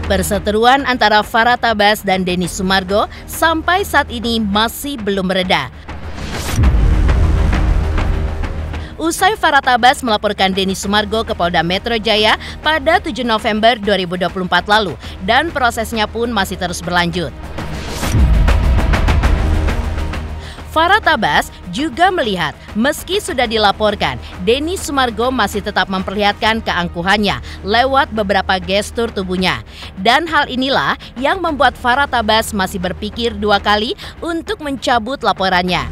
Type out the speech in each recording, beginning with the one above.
Perseteruan antara Farah Tabass dan Denny Sumargo sampai saat ini masih belum mereda. Usai Farah Tabass melaporkan Denny Sumargo ke Polda Metro Jaya pada 7 November 2024 lalu dan prosesnya pun masih terus berlanjut. Farah Tabass juga melihat meski sudah dilaporkan, Denny Sumargo masih tetap memperlihatkan keangkuhannya lewat beberapa gestur tubuhnya. Dan hal inilah yang membuat Farah Tabass masih berpikir dua kali untuk mencabut laporannya.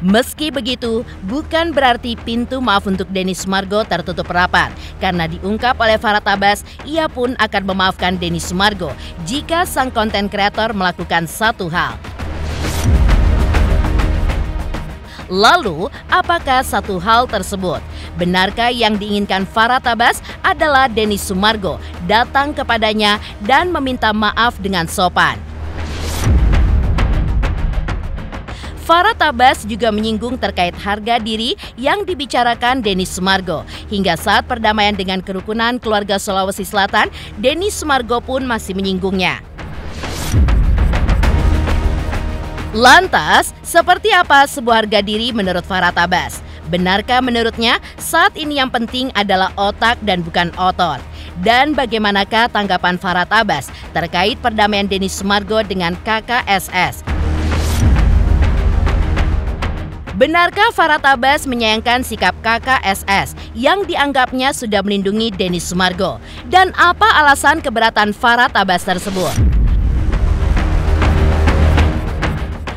Meski begitu, bukan berarti pintu maaf untuk Denny Sumargo tertutup rapat. Karena diungkap oleh Farah Tabass, ia pun akan memaafkan Denny Sumargo jika sang konten kreator melakukan satu hal. Lalu, apakah satu hal tersebut? Benarkah yang diinginkan Farah Tabass adalah Denny Sumargo datang kepadanya dan meminta maaf dengan sopan? Farah Tabass juga menyinggung terkait harga diri yang dibicarakan Denny Sumargo. Hingga saat perdamaian dengan kerukunan keluarga Sulawesi Selatan, Denny Sumargo pun masih menyinggungnya. Lantas, seperti apa sebuah harga diri menurut Farah Tabass? Benarkah menurutnya saat ini yang penting adalah otak dan bukan otot? Dan bagaimanakah tanggapan Farah Tabass terkait perdamaian Denny Sumargo dengan KKSS? Benarkah Farah Tabass menyayangkan sikap KKSS yang dianggapnya sudah melindungi Denny Sumargo? Dan apa alasan keberatan Farah Tabass tersebut?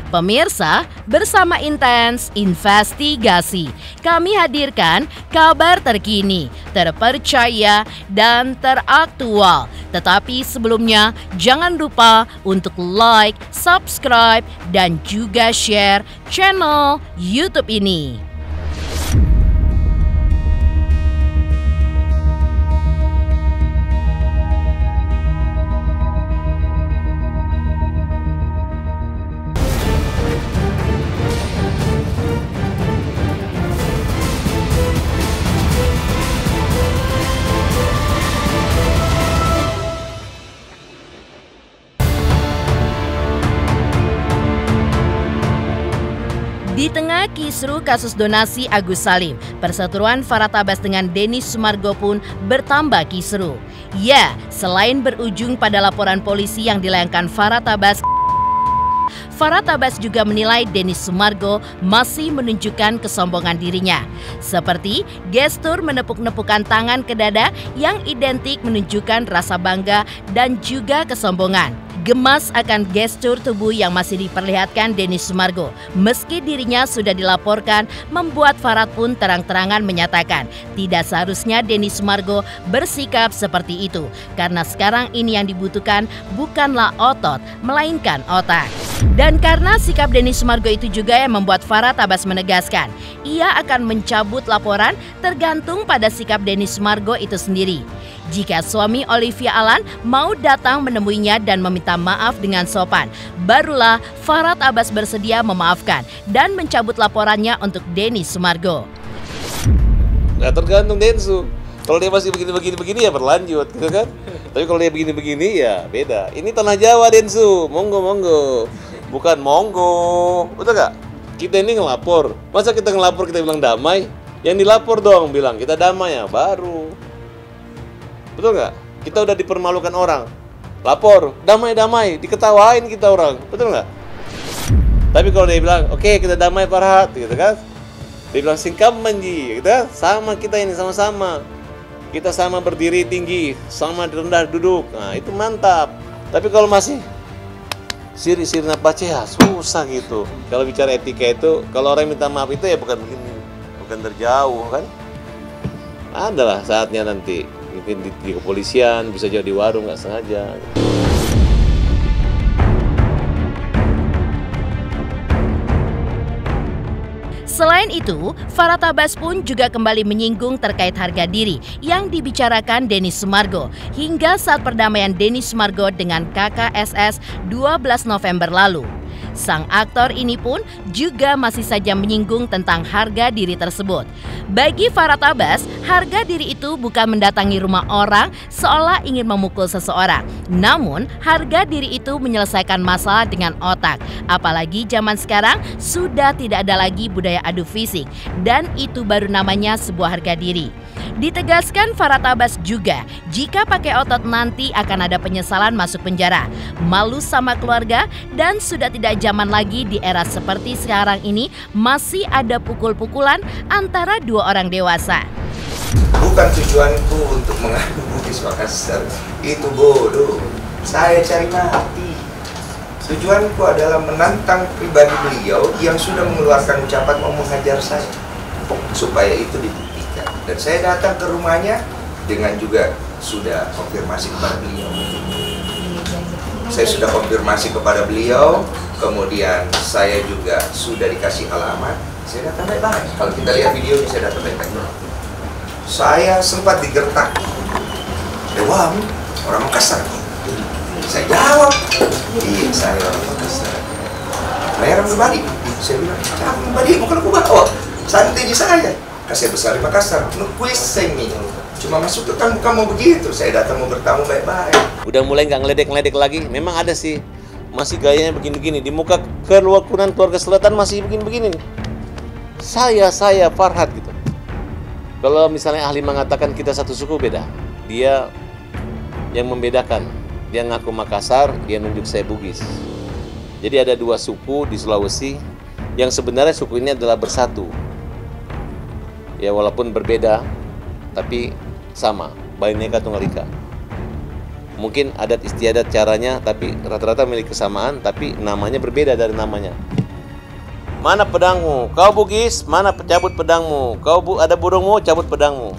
Pemirsa, bersama Intens Investigasi, kami hadirkan kabar terkini, terpercaya, dan teraktual. Tetapi sebelumnya, jangan lupa untuk like, subscribe, dan juga share channel YouTube ini. Di tengah kisru kasus donasi Agus Salim, perseteruan Farah Tabass dengan Denny Sumargo pun bertambah kisru. Ya, selain berujung pada laporan polisi yang dilayangkan Farah Tabass juga menilai Denny Sumargo masih menunjukkan kesombongan dirinya. Seperti gestur menepuk-nepukan tangan ke dada yang identik menunjukkan rasa bangga dan juga kesombongan. Gemas akan gestur tubuh yang masih diperlihatkan Denny Sumargo. Meski dirinya sudah dilaporkan, membuat Farah pun terang-terangan menyatakan tidak seharusnya Denny Sumargo bersikap seperti itu. Karena sekarang ini yang dibutuhkan bukanlah otot, melainkan otak. Dan karena sikap Denny Sumargo itu juga yang membuat Farah Tabass menegaskan, ia akan mencabut laporan tergantung pada sikap Denny Sumargo itu sendiri. Jika suami Olivia Alan mau datang menemuinya dan meminta maaf dengan sopan, barulah Farah Tabass bersedia memaafkan dan mencabut laporannya untuk Denny Sumargo. Nah, tergantung Densu. Kalau dia masih begini ya berlanjut, gitu kan? Tapi kalau dia begini ya beda. Ini tanah Jawa Densu, monggo. Bukan monggo, betul gak? Kita ini ngelapor. Masa kita ngelapor kita bilang damai? Yang dilapor dong bilang kita damai ya baru. Betul nggak? Kita udah dipermalukan orang. Lapor, damai-damai, diketawain kita orang. Betul nggak? Tapi kalau dia bilang, oke, kita damai Farhat, gitu kan? Dia bilang singkap menji, gitu kan? Sama kita ini sama-sama. Kita sama berdiri tinggi, sama rendah duduk. Nah, itu mantap. Tapi kalau masih siri-siri napace ya susah gitu. Kalau bicara etika itu, kalau orang minta maaf itu ya bukan begini, bukan terjauh kan? Adalah saatnya nanti. Mungkin di kepolisian, bisa jadi di warung nggak sengaja. Selain itu, Farah Tabass pun juga kembali menyinggung terkait harga diri yang dibicarakan Denny Sumargo hingga saat perdamaian Denny Sumargo dengan KKSS 12 November lalu. Sang aktor ini pun juga masih saja menyinggung tentang harga diri tersebut. Bagi Farhad Abbas, harga diri itu bukan mendatangi rumah orang seolah ingin memukul seseorang. Namun, harga diri itu menyelesaikan masalah dengan otak. Apalagi zaman sekarang sudah tidak ada lagi budaya adu fisik, dan itu baru namanya sebuah harga diri. Ditegaskan Farhad Abbas juga, jika pakai otot nanti akan ada penyesalan masuk penjara, malu sama keluarga, dan sudah tidak zaman lagi di era seperti sekarang ini masih ada pukul-pukulan antara dua orang dewasa. Bukan tujuanku untuk mengadu Bugis Makassar, itu bodoh. Saya cari mati. Tujuanku adalah menantang pribadi beliau yang sudah mengeluarkan ucapan mau menghajar saya, supaya itu dibuktikan. Dan saya datang ke rumahnya dengan juga sudah konfirmasi kepada beliau. Saya sudah konfirmasi kepada beliau, kemudian saya juga sudah dikasih alamat. Saya datang baik-baik. Kalau kita lihat videonya, saya datang baik-baik. Saya sempat digertak. Dewa, orang Makassar. Saya jawab, iya saya orang Makassar. Saya orang berbalik. Saya bilang, jangan berbalik, bukan aku bawa. Santai di saya. Kasih besar di Makassar, nukuiseng nih. Cuma masuk ke kan bukan mau begitu. Saya datang mau bertamu baik-baik. Udah mulai nggak ngeledek-ngeledek lagi. Memang ada sih, masih gayanya begini-begini. Di muka keluarga selatan masih begini-begini. Saya Farhad gitu. Kalau misalnya ahli mengatakan kita satu suku, beda. Dia yang membedakan. Dia ngaku Makassar, dia nunjuk saya Bugis. Jadi ada dua suku di Sulawesi yang sebenarnya suku ini adalah bersatu. Ya walaupun berbeda, tapi sama, Bhinneka Tunggal Ika. Mungkin adat istiadat caranya, tapi rata-rata milik kesamaan, tapi namanya berbeda dari namanya. Mana pedangmu? Kau Bugis, mana cabut pedangmu? Kau ada burungmu, cabut pedangmu.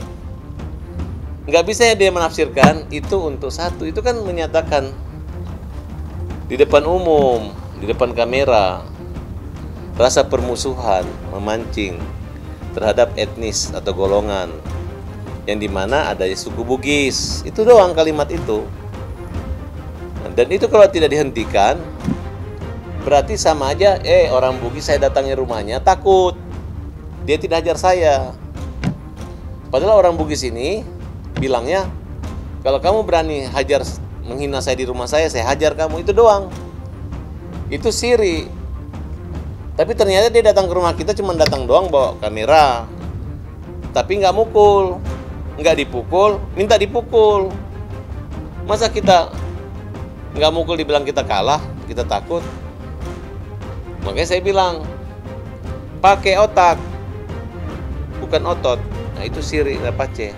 Nggak bisa ya dia menafsirkan itu untuk satu. Itu kan menyatakan di depan umum, di depan kamera, rasa permusuhan, memancing terhadap etnis atau golongan yang dimana ada suku Bugis. Itu doang kalimat itu. Dan itu kalau tidak dihentikan, berarti sama aja orang Bugis saya datangi rumahnya takut dia tidak hajar saya. Padahal orang Bugis ini bilangnya, kalau kamu berani hajar menghina saya di rumah saya hajar kamu. Itu doang. Itu siri. Tapi ternyata dia datang ke rumah kita cuma datang doang bawa kamera. Tapi nggak mukul, nggak dipukul, minta dipukul. Masa kita nggak mukul dibilang kita kalah, kita takut? Makanya saya bilang, pakai otak, bukan otot. Nah itu siri Rapace.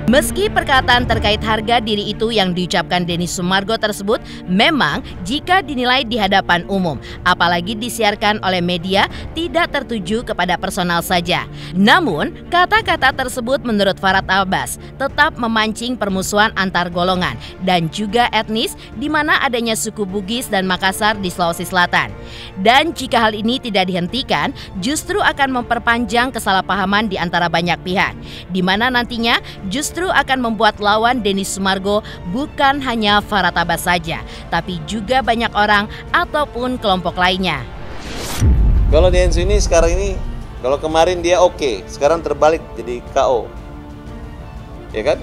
Meski perkataan terkait harga diri itu yang diucapkan Denny Sumargo tersebut memang jika dinilai di hadapan umum, apalagi disiarkan oleh media, tidak tertuju kepada personal saja. Namun, kata-kata tersebut menurut Farhad Abbas tetap memancing permusuhan antar golongan dan juga etnis di mana adanya suku Bugis dan Makassar di Sulawesi Selatan. Dan jika hal ini tidak dihentikan, justru akan memperpanjang kesalahpahaman di antara banyak pihak, di mana nantinya justru akan membuat lawan Denny Sumargo bukan hanya Farhad Abbas saja, tapi juga banyak orang ataupun kelompok lainnya. Kalau Densu ini sekarang ini, kalau kemarin dia oke, sekarang terbalik jadi KO. Ya kan?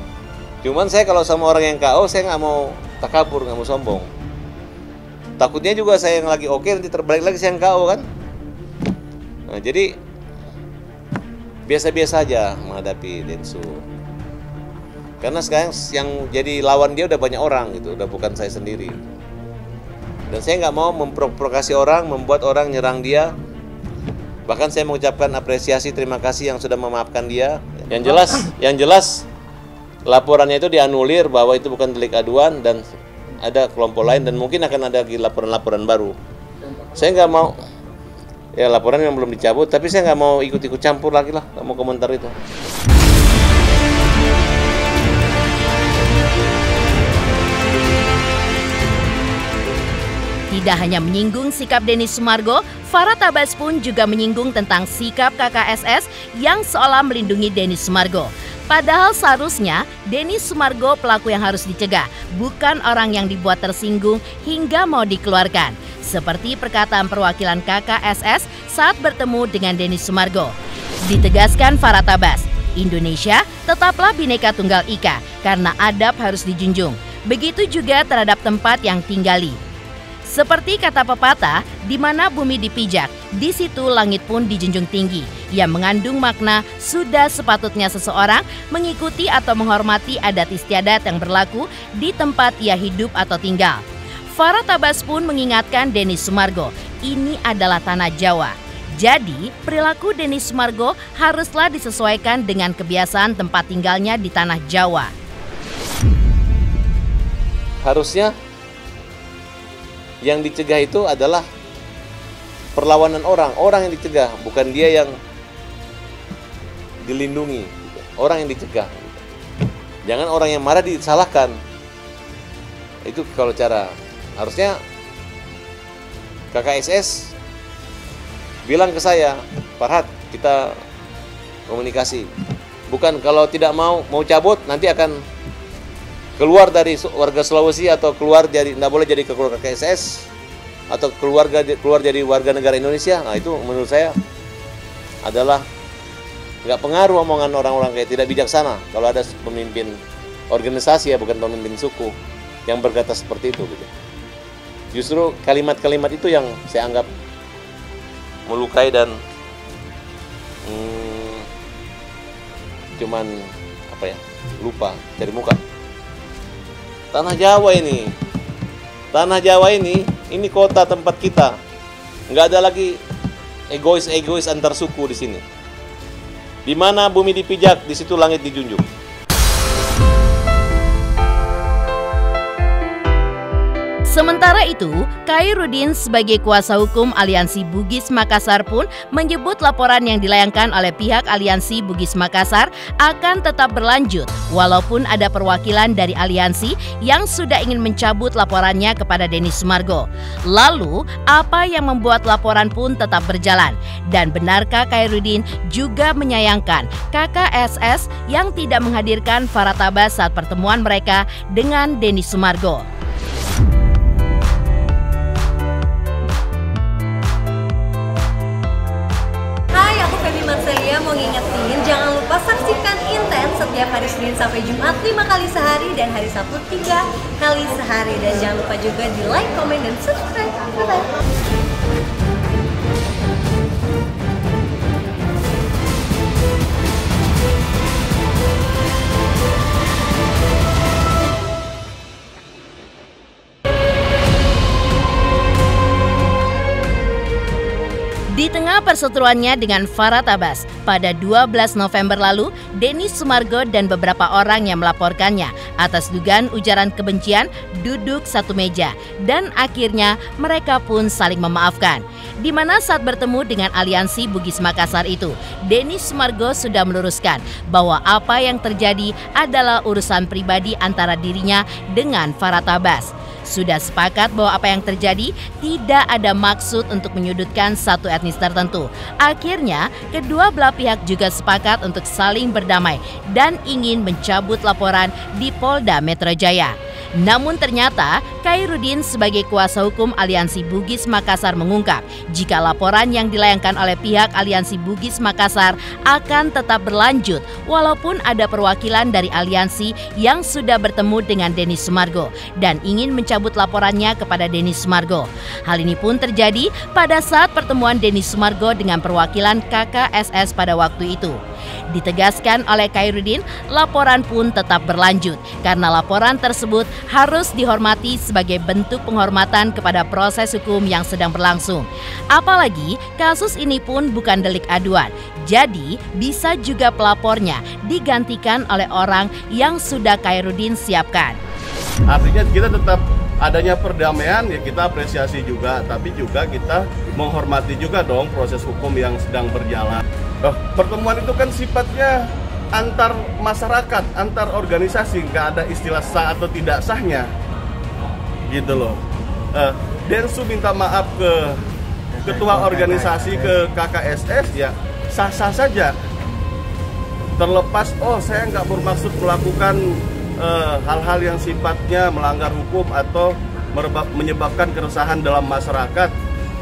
Cuman saya kalau sama orang yang KO, saya nggak mau takabur, nggak mau sombong. Takutnya juga saya yang lagi oke, nanti terbalik lagi saya yang KO kan? Nah, jadi biasa-biasa aja menghadapi Densu. Karena sekarang yang jadi lawan dia udah banyak orang gitu, udah bukan saya sendiri. Dan saya nggak mau memprovokasi orang, membuat orang nyerang dia. Bahkan saya mengucapkan apresiasi, terima kasih yang sudah memaafkan dia. Yang jelas laporannya itu dianulir bahwa itu bukan delik aduan dan ada kelompok lain dan mungkin akan ada laporan-laporan baru. Saya nggak mau, ya laporan yang belum dicabut, tapi saya nggak mau ikut-ikut campur lagi lah, nggak mau komentar itu. Tidak hanya menyinggung sikap Denny Sumargo, Farhad Abbas pun juga menyinggung tentang sikap KKSS yang seolah melindungi Denny Sumargo. Padahal seharusnya Denny Sumargo pelaku yang harus dicegah, bukan orang yang dibuat tersinggung hingga mau dikeluarkan. Seperti perkataan perwakilan KKSS saat bertemu dengan Denny Sumargo. Ditegaskan Farah Tabas, Indonesia tetaplah Bhinneka Tunggal Ika karena adab harus dijunjung. Begitu juga terhadap tempat yang tinggali. Seperti kata pepatah, di mana bumi dipijak, di situ langit pun dijunjung tinggi. Yang mengandung makna sudah sepatutnya seseorang mengikuti atau menghormati adat istiadat yang berlaku di tempat ia hidup atau tinggal. Farah Tabas pun mengingatkan Denny Sumargo, ini adalah tanah Jawa. Jadi, perilaku Denny Sumargo haruslah disesuaikan dengan kebiasaan tempat tinggalnya di tanah Jawa. Harusnya yang dicegah itu adalah perlawanan orang yang dicegah, bukan dia yang dilindungi. Orang yang dicegah. Jangan orang yang marah disalahkan. Itu kalau cara. Harusnya KKSS bilang ke saya, Farhad, kita komunikasi. Bukan kalau tidak mau cabut nanti akan keluar dari warga Sulawesi atau keluar jadi tidak boleh jadi keluarga KKSS atau keluar jadi warga negara Indonesia. Nah itu menurut saya adalah nggak pengaruh omongan orang-orang kayak tidak bijaksana kalau ada pemimpin organisasi ya bukan pemimpin suku yang berkata seperti itu gitu. Justru kalimat-kalimat itu yang saya anggap melukai dan cuman lupa cari muka. Tanah Jawa ini kota tempat kita. Nggak ada lagi egois antar suku di sini. Di mana bumi dipijak, di situ langit dijunjung. Sementara itu, Khairuddin sebagai kuasa hukum Aliansi Bugis Makassar pun menyebut laporan yang dilayangkan oleh pihak Aliansi Bugis Makassar akan tetap berlanjut walaupun ada perwakilan dari aliansi yang sudah ingin mencabut laporannya kepada Denny Sumargo. Lalu, apa yang membuat laporan pun tetap berjalan? Dan benarkah Khairuddin juga menyayangkan KKSS yang tidak menghadirkan Farah Tabas saat pertemuan mereka dengan Denny Sumargo? Saya mau ngingetin, jangan lupa saksikan Intens setiap hari Senin sampai Jumat 5 kali sehari dan hari Sabtu 3 kali sehari. Dan jangan lupa juga di like, komen, dan subscribe. Bye-bye. Di tengah perseteruannya dengan Farah Tabas, pada 12 November lalu, Denny Sumargo dan beberapa orang yang melaporkannya atas dugaan ujaran kebencian duduk satu meja dan akhirnya mereka pun saling memaafkan. Di mana saat bertemu dengan Aliansi Bugis Makassar itu, Denny Sumargo sudah meluruskan bahwa apa yang terjadi adalah urusan pribadi antara dirinya dengan Farah Tabas. Sudah sepakat bahwa apa yang terjadi tidak ada maksud untuk menyudutkan satu etnis tertentu. Akhirnya, kedua belah pihak juga sepakat untuk saling berdamai dan ingin mencabut laporan di Polda Metro Jaya. Namun ternyata Khairuddin sebagai kuasa hukum Aliansi Bugis Makassar mengungkap jika laporan yang dilayangkan oleh pihak Aliansi Bugis Makassar akan tetap berlanjut walaupun ada perwakilan dari aliansi yang sudah bertemu dengan Denny Sumargo dan ingin mencabut laporannya kepada Denny Sumargo. Hal ini pun terjadi pada saat pertemuan Denny Sumargo dengan perwakilan KKSS pada waktu itu. Ditegaskan oleh Khairuddin, laporan pun tetap berlanjut karena laporan tersebut harus dihormati sebagai bentuk penghormatan kepada proses hukum yang sedang berlangsung. Apalagi kasus ini pun bukan delik aduan, jadi bisa juga pelapornya digantikan oleh orang yang sudah Khairuddin siapkan. Artinya kita tetap adanya perdamaian ya kita apresiasi juga, tapi juga kita menghormati juga dong proses hukum yang sedang berjalan. Pertemuan itu kan sifatnya antar masyarakat, antar organisasi, nggak ada istilah sah atau tidak sahnya, gitu loh. Densu minta maaf ke ketua organisasi, ke KKSS, ya sah-sah saja. Terlepas, saya nggak bermaksud melakukan hal-hal yang sifatnya melanggar hukum atau menyebabkan keresahan dalam masyarakat,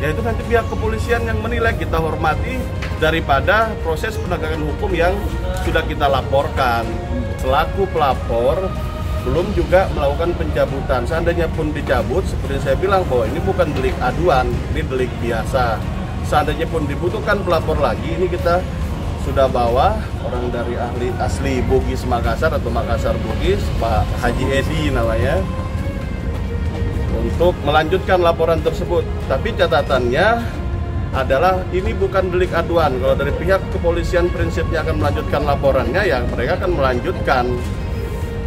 ya itu nanti pihak kepolisian yang menilai. Kita hormati daripada proses penegakan hukum yang sudah kita laporkan. Selaku pelapor belum juga melakukan pencabutan. Seandainya pun dicabut, seperti saya bilang bahwa ini bukan delik aduan, ini delik biasa. Seandainya pun dibutuhkan pelapor lagi, ini kita sudah bawa orang dari asli Bugis Makassar atau Makassar Bugis, Pak Haji Edi namanya, untuk melanjutkan laporan tersebut. Tapi catatannya adalah ini bukan delik aduan. Kalau dari pihak kepolisian prinsipnya akan melanjutkan laporannya, ya mereka akan melanjutkan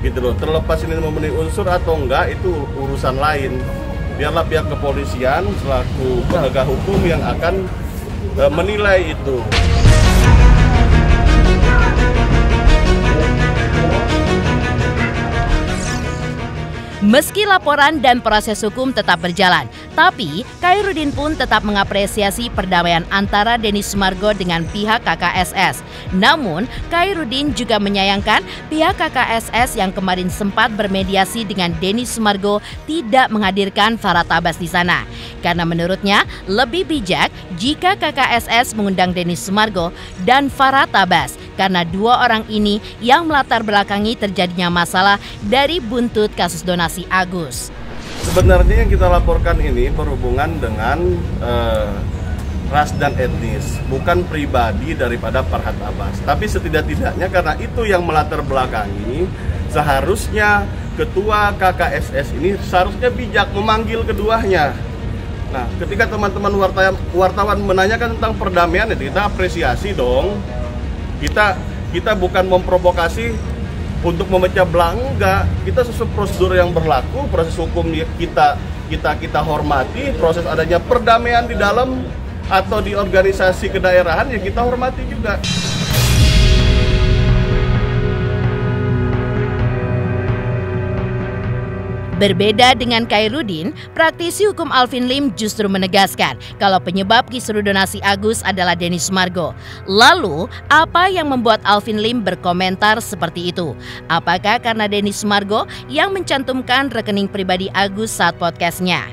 gitu loh. Terlepas ini memenuhi unsur atau enggak, itu urusan lain. Biarlah pihak kepolisian selaku penegak hukum yang akan menilai itu. Meski laporan dan proses hukum tetap berjalan, tapi Khairuddin pun tetap mengapresiasi perdamaian antara Denny Sumargo dengan pihak KKSS. Namun, Khairuddin juga menyayangkan pihak KKSS yang kemarin sempat bermediasi dengan Denny Sumargo tidak menghadirkan Farhat Abbas di sana. Karena menurutnya lebih bijak jika KKSS mengundang Denny Sumargo dan Farhat Abbas, karena dua orang ini yang melatar belakangi terjadinya masalah dari buntut kasus donasi Agus. Sebenarnya yang kita laporkan ini berhubungan dengan ras dan etnis, bukan pribadi daripada Farhat Abbas. Tapi setidak-tidaknya karena itu yang melatar belakangi, seharusnya ketua KKSS ini seharusnya bijak memanggil keduanya. Nah, ketika teman-teman wartawan menanyakan tentang perdamaian, ya kita apresiasi dong. Kita bukan memprovokasi untuk memecah belah, enggak. Kita sesuai prosedur yang berlaku, proses hukum kita hormati, proses adanya perdamaian di dalam atau di organisasi kedaerahan ya kita hormati juga. Berbeda dengan Khairuddin, praktisi hukum Alvin Lim justru menegaskan kalau penyebab kisru donasi Agus adalah Denny Sumargo. Lalu, apa yang membuat Alvin Lim berkomentar seperti itu? Apakah karena Denny Sumargo yang mencantumkan rekening pribadi Agus saat podcastnya?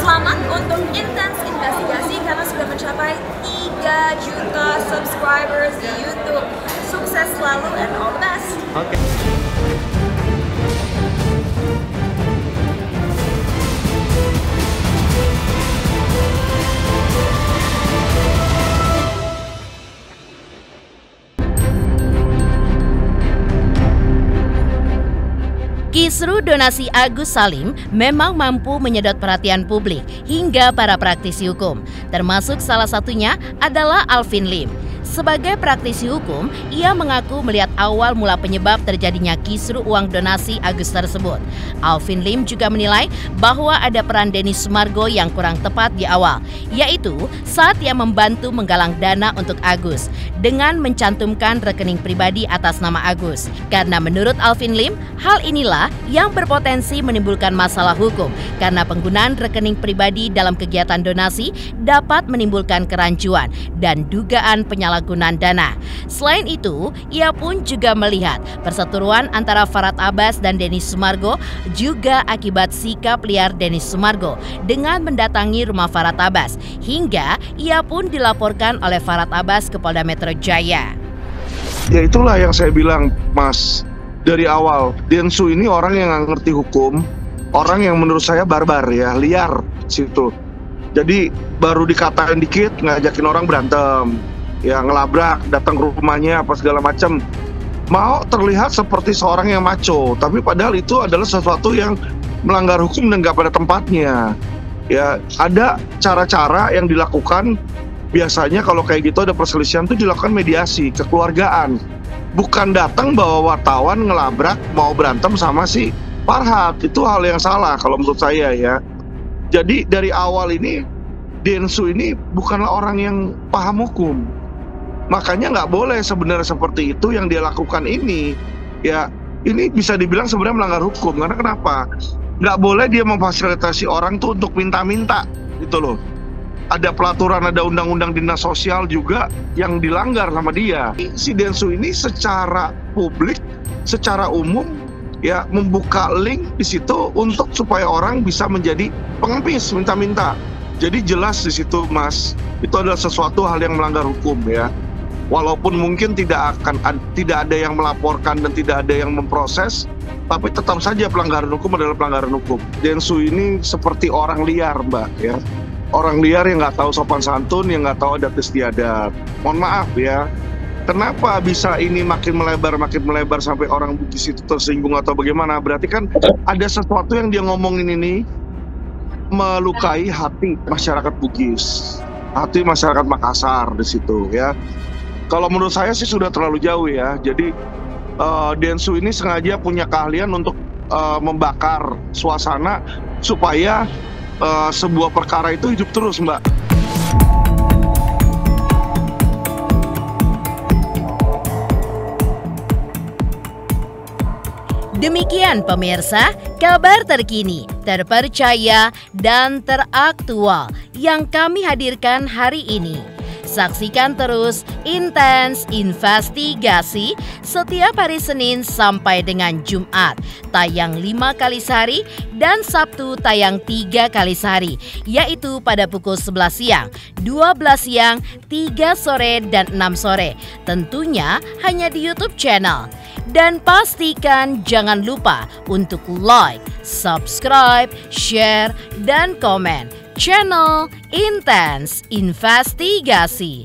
Selamat untuk Intens Investigasi karena sudah mencapai 3 juta subscribers di YouTube. Sukses selalu and all the best. Oke. Kisru donasi Agus Salim memang mampu menyedot perhatian publik hingga para praktisi hukum, termasuk salah satunya adalah Alvin Lim. Sebagai praktisi hukum, ia mengaku melihat awal mula penyebab terjadinya kisru uang donasi Agus tersebut. Alvin Lim juga menilai bahwa ada peran Denny Sumargo yang kurang tepat di awal, yaitu saat ia membantu menggalang dana untuk Agus dengan mencantumkan rekening pribadi atas nama Agus. Karena menurut Alvin Lim, hal inilah yang berpotensi menimbulkan masalah hukum karena penggunaan rekening pribadi dalam kegiatan donasi dapat menimbulkan kerancuan dan dugaan penyalahgunaan dana. Selain itu, ia pun juga melihat perseteruan antara Farhat Abbas dan Denny Sumargo juga akibat sikap liar Denny Sumargo dengan mendatangi rumah Farhat Abbas, hingga ia pun dilaporkan oleh Farhat Abbas ke Polda Metro Jaya. Ya itulah yang saya bilang, Mas. Dari awal, Densu ini orang yang nggak ngerti hukum, orang yang menurut saya barbar ya, liar situ. Jadi baru dikatain dikit, ngajakin orang berantem, ya ngelabrak, datang ke rumahnya apa segala macam. Mau terlihat seperti seorang yang maco, tapi padahal itu adalah sesuatu yang melanggar hukum dan nggak pada tempatnya. Ya ada cara-cara yang dilakukan. Biasanya kalau kayak gitu ada perselisihan tuh dilakukan mediasi kekeluargaan. Bukan datang bawa wartawan ngelabrak mau berantem sama si Farhat. Itu hal yang salah kalau menurut saya ya. Jadi dari awal ini Densu ini bukanlah orang yang paham hukum. Makanya nggak boleh sebenarnya seperti itu yang dia lakukan ini. Ya ini bisa dibilang sebenarnya melanggar hukum. Karena kenapa? nggak boleh dia memfasilitasi orang tuh untuk minta-minta gitu loh. Ada pelaturan, ada undang-undang dinas sosial juga yang dilanggar sama dia. Si Densu ini secara publik, secara umum ya membuka link di situ untuk supaya orang bisa menjadi pengemis, minta-minta. Jadi jelas di situ Mas, itu adalah sesuatu hal yang melanggar hukum ya. Walaupun mungkin tidak ada yang melaporkan dan tidak ada yang memproses, tapi tetap saja pelanggaran hukum adalah pelanggaran hukum. Densu ini seperti orang liar Mbak ya. Orang liar yang nggak tahu sopan santun, yang nggak tahu adat istiadat. Mohon maaf ya, kenapa bisa ini makin melebar sampai orang Bugis itu tersinggung atau bagaimana? Berarti kan ada sesuatu yang dia ngomongin ini melukai hati masyarakat Bugis, hati masyarakat Makassar di situ ya. Kalau menurut saya sih sudah terlalu jauh ya. Jadi Densu ini sengaja punya keahlian untuk membakar suasana supaya sebuah perkara itu hidup terus, Mbak. Demikian pemirsa, kabar terkini, terpercaya, dan teraktual yang kami hadirkan hari ini. Saksikan terus Intens Investigasi setiap hari Senin sampai dengan Jumat, tayang 5 kali sehari dan Sabtu tayang 3 kali sehari, yaitu pada pukul 11 siang, 12 siang, 3 sore, dan 6 sore. Tentunya hanya di YouTube channel. Dan pastikan jangan lupa untuk like, subscribe, share, dan komen channel Intens Investigasi.